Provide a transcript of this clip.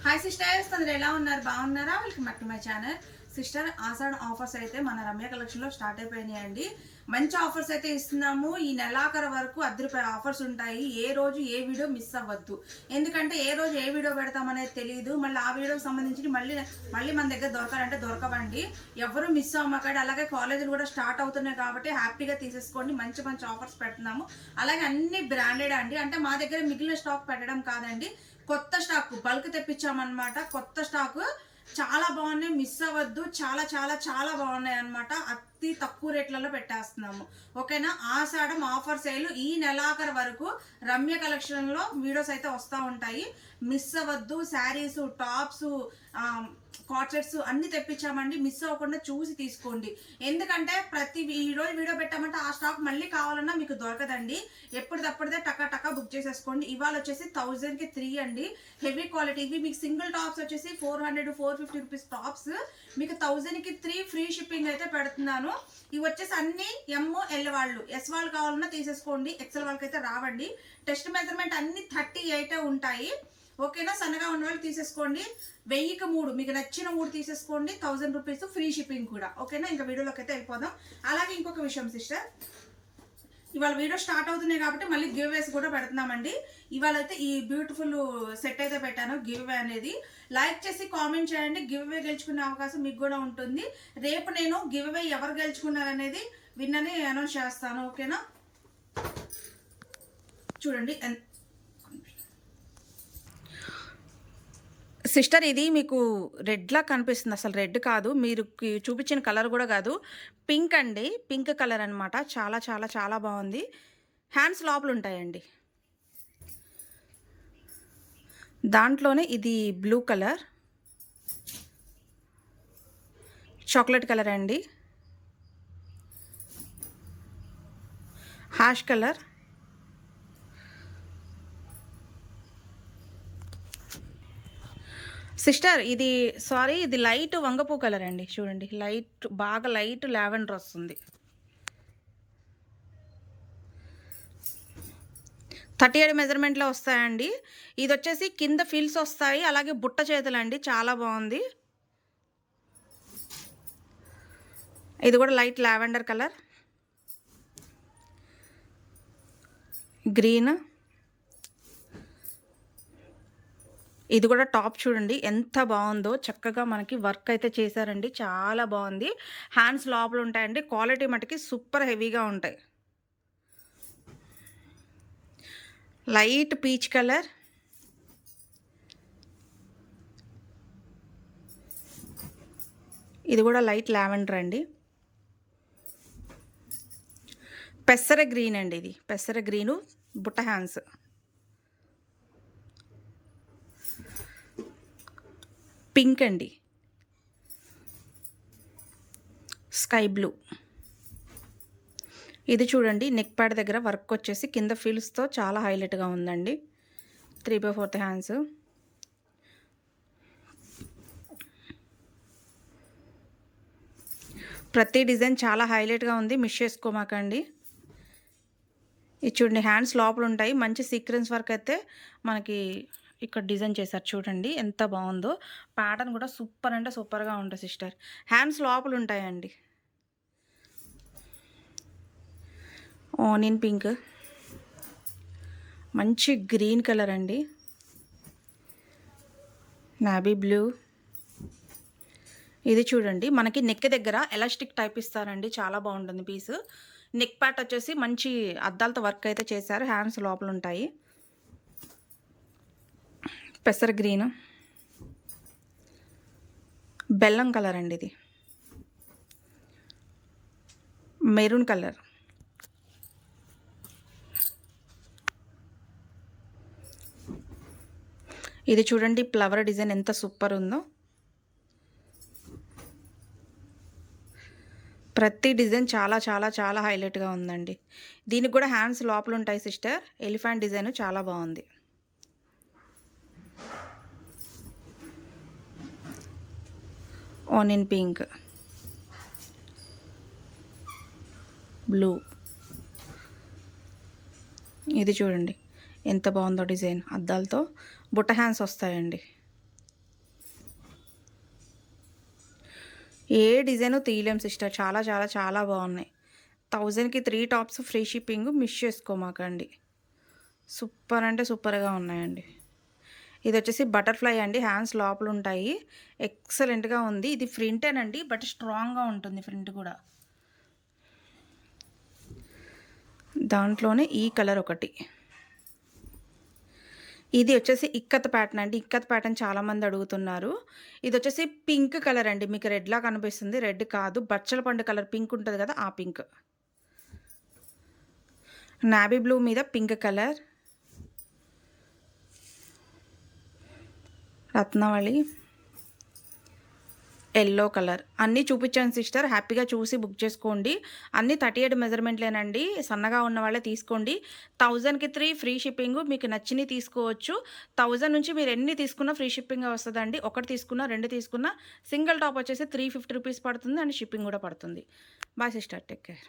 Hi sisters, అందరు ఎలా ఉన్నారు? బాగున్నారా? Welcome back to my channel. Sister, Ashadha offers అయితే మన రమ్య కలెక్షన్లో స్టార్ట్ అయిపోయినాయండి. మంచి ఆఫర్స్ అయితే ఇస్తున్నాము. ఈ నెలాఖరు వరకు ₹10 ఆఫర్స్ ఉంటాయి. ఏ రోజు ఏ వీడియో మిస్ అవ్వద్దు. ఎందుకంటే ఏ రోజు ఏ వీడియో పెడతామనేది తెలియదు. మళ్ళీ ఆ వీడియోకి సంబంధించి మళ్ళీ మన దగ్గర దొరకాలంటే దొరకవండి. ఎవరు మిస్ అవ్వకండి. అలాగే కాలేజీలు కూడా స్టార్ట్ అవుతున్నాయి కాబట్టి హ్యాపీగా తీసేసుకోండి. మంచి మంచి ఆఫర్స్ పెడుతున్నాము. అలాగే అన్ని బ్రాండెడ్ అండి. అంటే మా దగ్గర మిగిలిన స్టాక్ పెట్టడం కాదండి, కొత్త స్టాక్ బల్క్ తెప్పించామన్నమాట. కొత్త స్టాక్ చాలా బాగున్నాయి, మిస్ అవ్వద్దు. చాలా చాలా చాలా బాగున్నాయి అన్నమాట. అతి తక్కువ రేట్లలో పెట్టేస్తున్నాము. ఓకేనా? ఆషాఢం ఆఫర్ సేల్ ఈ నెలాఖరు వరకు రమ్య కలెక్షన్ లో వీడియోస్ అయితే వస్తూ ఉంటాయి. మిస్ అవ్వద్దు. శారీస్, టాప్స్, కాట్లెట్స్ అన్ని తెప్పించామండి. మిస్ అవ్వకుండా చూసి తీసుకోండి. ఎందుకంటే ఈరోజు వీడియో పెట్టామంటే ఆ స్టాక్ మళ్ళీ కావాలన్నా మీకు దొరకదండి. ఎప్పటిదప్పుడే టకా బుక్ చేసేసుకోండి. ఇవాళ వచ్చేసి 1000కి 3 అండి. Heavy quality. ఇవి మీకు సింగిల్ టాప్స్ వచ్చేసి 400-450 రూపీస్ టాప్స్. మీకు 1000కి 3 ఫ్రీ షిప్పింగ్ అయితే పెడుతున్నాను. ఇవి వచ్చేసి అన్ని ML వాళ్ళు, S వాళ్ళు కావాలన్నా తీసేసుకోండి. XL వాళ్ళకి అయితే రావండి. టెస్ట్ మెజర్మెంట్ అన్ని 38 ఉంటాయి. ఓకేనా? సన్నగా ఉన్న వాళ్ళు తీసేసుకోండి. 1000కి 3, మీకు నచ్చిన 3 తీసేసుకోండి. 1000 రూపీస్ ఫ్రీ షిప్పింగ్ కూడా. ఓకేనా? ఇంకా వీడియోలోకి అయితే వెళ్ళిపోదాం. అలాగే ఇంకొక విషయం సిస్టర్, ఇవాళ వీడియో స్టార్ట్ అవుతున్నాయి కాబట్టి మళ్ళీ గివ్ అవేస్ కూడా పెడుతున్నామండి. ఇవాళ అయితే ఈ బ్యూటిఫుల్ సెట్ అయితే పెట్టాను. గివ్ అవే అనేది లైక్ చేసి కామెంట్ చేయండి. గివ్ అవే గెలుచుకునే అవకాశం మీకు కూడా ఉంటుంది. రేపు నేను గివ్ అవే ఎవరు గెలుచుకున్నారనేది విన్ననే అనౌన్స్ చేస్తాను. ఓకేనా? చూడండి సిస్టర్, ఇది మీకు రెడ్లా కనిపిస్తుంది. అసలు రెడ్ కాదు, మీరు చూపించిన కలర్ కూడా కాదు. పింక్ అండి, పింక్ కలర్ అనమాట. చాలా చాలా చాలా బాగుంది. హ్యాండ్స్ లోపల ఉంటాయండి. దాంట్లోనే ఇది బ్లూ కలర్, చాక్లెట్ కలర్ అండి, హ్యాష్ కలర్, సిస్టర్ ఇది ఇది లైట్ వంగపూ కలర్ అండి. చూడండి, బాగా లైట్ లావెండర్ వస్తుంది. 37 మెజర్మెంట్లో వస్తాయండి. ఇది వచ్చేసి కింద ఫిల్స్ వస్తాయి, అలాగే బుట్ట చేతులు అండి. చాలా బాగుంది. ఇది కూడా లైట్ లావెండర్ కలర్, గ్రీన్. ఇది కూడా టాప్ చూడండి ఎంత బాగుందో. చక్కగా మనకి వర్క్ అయితే చేశారండి. చాలా బాగుంది. హ్యాండ్స్ లోపల ఉంటాయండి. క్వాలిటీ మటుకి సూపర్ హెవీగా ఉంటాయి. లైట్ పీచ్ కలర్, ఇది కూడా లైట్ లావెండర్ అండి. పెసర గ్రీన్ అండి. ఇది పెసర గ్రీను, బుట్ట హ్యాండ్స్. పింక్ అండి, స్కై బ్లూ. ఇది చూడండి, నెక్ ప్యాడ్ దగ్గర వర్క్ వచ్చేసి కింద ఫిల్స్తో చాలా హైలైట్గా ఉందండి. 3/4 హ్యాండ్స్. ప్రతి డిజైన్ చాలా హైలైట్గా ఉంది, మిస్ చేసుకోమాకండి. ఇది చూడండి, హ్యాండ్స్ లోపల ఉంటాయి. మంచి సీక్వెన్స్ వర్క్ అయితే మనకి ఇక్కడ డిజైన్ చేశారు. చూడండి ఎంత బాగుందో. ప్యాటర్న్ కూడా సూపర్ అంటే సూపర్గా ఉంటుంది సిస్టర్. హ్యాండ్స్ లోపల ఉంటాయండి. ఆనియన్ పింక్, మంచి గ్రీన్ కలర్ అండి, నావీ బ్లూ. ఇది చూడండి, మనకి నెక్ దగ్గర ఎలాస్టిక్ టైప్ ఇస్తారండి. చాలా బాగుంటుంది పీస్. నెక్ ప్యాట్ వచ్చేసి మంచి అద్దాలతో వర్క్ అయితే చేశారు. హ్యాండ్స్ లోపల ఉంటాయి. పెసర గ్రీన్, బెల్లం కలర్ అండి. ఇది మెరూన్ కలర్, ఇది చూడండి ఫ్లవర్ డిజైన్ ఎంత సూపర్ ఉందో. ప్రతి డిజైన్ చాలా చాలా చాలా హైలైట్గా ఉందండి. దీనికి కూడా హ్యాండ్స్ లోపల ఉంటాయి సిస్టర్. ఎలిఫెంట్ డిజైన్ చాలా బాగుంది. Onion pink, blue. ఇది చూడండి ఎంత బాగుందో డిజైన్. అద్దాలతో బుట్ట హ్యాండ్స్ వస్తాయండి. ఏ డిజైను తీయలేం సిస్టర్. చాలా చాలా చాలా బాగున్నాయి. 1000కి 3 టాప్స్ ఫ్రీ షిప్పింగ్. మిస్ చేసుకోమాకండి. సూపర్ అంటే సూపర్గా ఉన్నాయండి. ఇది వచ్చేసి బటర్ఫ్లై అండి. హ్యాండ్స్ లోపల ఉంటాయి. ఎక్సలెంట్గా ఉంది. ఇది ఫ్రింటేనండి, బట్ స్ట్రాంగ్గా ఉంటుంది ఫ్రింట్ కూడా. దాంట్లోనే ఈ కలర్ ఒకటి. ఇది వచ్చేసి ఇక్కత్ ప్యాటర్న్ అండి. ఇక్కత్ ప్యాటర్న్ చాలామంది అడుగుతున్నారు. ఇది వచ్చేసి పింక్ కలర్ అండి. మీకు రెడ్లా కనిపిస్తుంది. రెడ్ కాదు, బచ్చల పండు కలర్ పింక్ ఉంటుంది కదా, ఆ పింక్. నావీ బ్లూ మీద pink colour, Ratnavali yellow colour. అన్నీ చూపించాను సిస్టర్. హ్యాపీగా చూసి బుక్ చేసుకోండి. అన్నీ 38 మెజర్మెంట్లేనండి. సన్నగా ఉన్న వాళ్ళే తీసుకోండి. 1000కి 3 ఫ్రీ షిప్పింగ్. మీకు నచ్చినవి తీసుకోవచ్చు. 1000 నుంచి మీరు ఎన్ని తీసుకున్నా ఫ్రీ షిప్పింగ్ వస్తుందండి. ఒకటి తీసుకున్నా, 2 తీసుకున్నా సింగిల్ టాప్ వచ్చేసి 350 రూపీస్ పడుతుంది అండ్ షిప్పింగ్ కూడా పడుతుంది. Bye sister, take care.